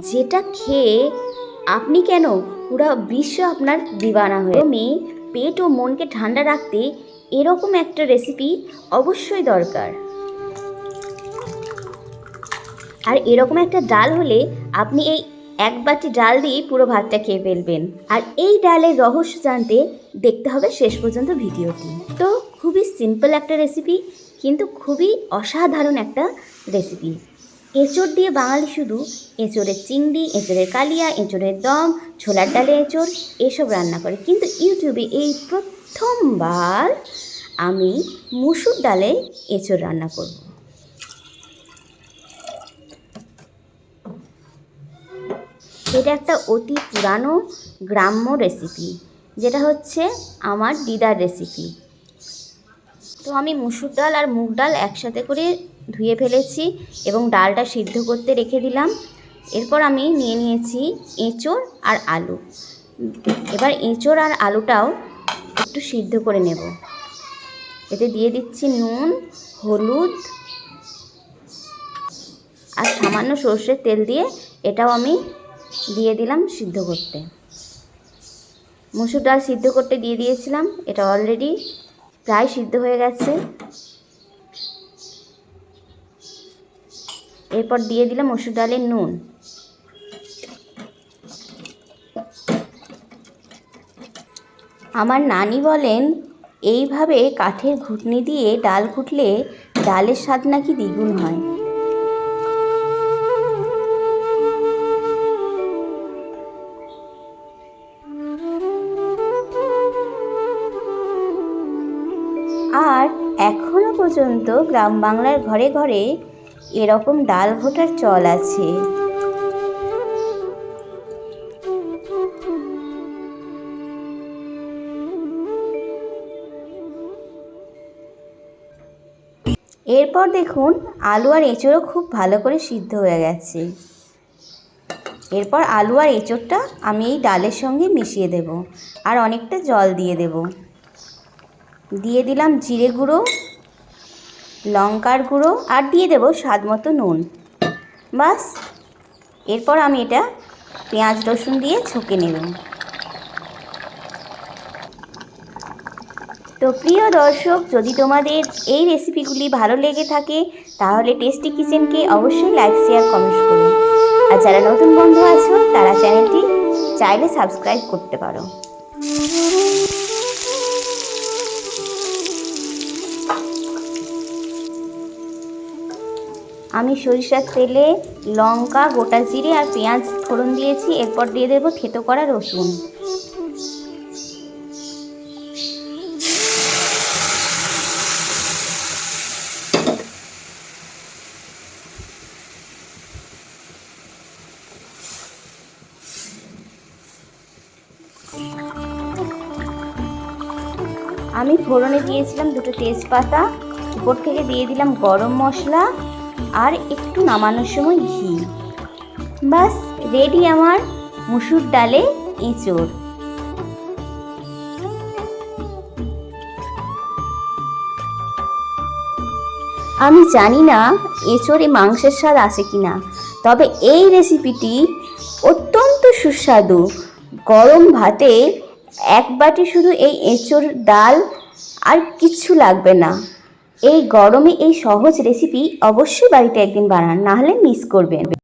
যেটা খেয়ে আপনি কেন পুরো বিশ্ব আপনার দিওয়ানা হয়ে। পেট ও মনকে ঠান্ডা রাখতে এরকম একটা রেসিপি অবশ্যই দরকার। আর এরকম একটা ডাল হলে আপনি এই এক বাটি ডাল দিয়ে পুরো ভাতটা খেয়ে ফেলবেন। আর এই ডালের রহস্য জানতে দেখতে হবে শেষ পর্যন্ত ভিডিওটি। তো খুবই সিম্পল একটা রেসিপি, কিন্তু খুবই অসাধারণ একটা রেসিপি। এঁচড় দিয়ে বাঙালি শুধু এঁচড়ের চিংড়ি, এঁচড়ের কালিয়া, এঁচড়ের দম, ছোলার ডালে এঁচড় এসব রান্না করে, কিন্তু ইউটিউবে এই প্রথমবার আমি মুসুর ডালে এঁচড় রান্না করব। এটা একটা অতি পুরানো গ্রাম্য রেসিপি, যেটা হচ্ছে আমার দিদার রেসিপি। তো আমি মুসুর ডাল আর মুগ ডাল একসাথে করে ধুয়ে ফেলেছি এবং ডালটা সিদ্ধ করতে রেখে দিলাম। এরপর আমি নিয়ে নিয়েছি এঁচড় আর আলু। এবার এঁচড় আর আলুটাও একটু সিদ্ধ করে নেব। এতে দিয়ে দিচ্ছি নুন, হলুদ আর সামান্য সর্ষের তেল দিয়ে এটাও আমি দিয়ে দিলাম সিদ্ধ করতে। মুসুর ডাল সিদ্ধ করতে দিয়ে দিয়েছিলাম, এটা অলরেডি প্রায় সিদ্ধ হয়ে গেছে। এরপর দিয়ে দিলাম মসুর ডালের নুন। আমার নানি বলেন এইভাবে কাঠের ঘুটনি দিয়ে ডাল ঘুটলে ডালের স্বাদ নাকি দ্বিগুণ হয়। আর এখনো পর্যন্ত গ্রাম বাংলার ঘরে ঘরে এরকম ডাল ঘোটার চল আছে। এরপর দেখুন আলু আর এঁচড়ও খুব ভালো করে সিদ্ধ হয়ে গেছে। এরপর আলু আর এঁচড়টা আমি এই ডালের সঙ্গে মিশিয়ে দেব আর অনেকটা জল দিয়ে দেব। দিয়ে দিলাম জিরে গুঁড়ো, লঙ্কার গুঁড়ো আর দিয়ে দেব স্বাদ মতো নুন। বাস, এরপর আমি এটা পেঁয়াজ রসুন দিয়ে ছকে নেব। তো প্রিয় দর্শক, যদি তোমাদের এই রেসিপিগুলি ভালো লেগে থাকে তাহলে টেস্টি কিচেনকে অবশ্যই লাইক, শেয়ার, কমেন্ট করো। আর যারা নতুন বন্ধু আছো তারা চ্যানেলটি চাইলে সাবস্ক্রাইব করতে পারো। আমি সরিষার তেলে লঙ্কা, গোটা জিরে আর পেঁয়াজ ফোড়ন দিয়েছি। এরপর দিয়ে দেবো থেতো করা রসুন। আমি ফোড়নে দিয়েছিলাম দুটো তেজপাতা, উপর থেকে দিয়ে দিলাম গরম মশলা আর একটু নামানোর সময় ঘি। বাস রেডি আমার মুসুর ডালে এঁচড়। আমি জানি না এঁচড়ে মাংসের স্বাদ আছে কিনা, তবে এই রেসিপিটি অত্যন্ত সুস্বাদু। গরম ভাতে এক বাটি শুধু এই এঁচড় ডাল আর কিচ্ছু লাগবে না। এই গরমে এই সহজ রেসিপি অবশ্যই বাড়িতে একদিন বানান, না হলে মিস করবেন।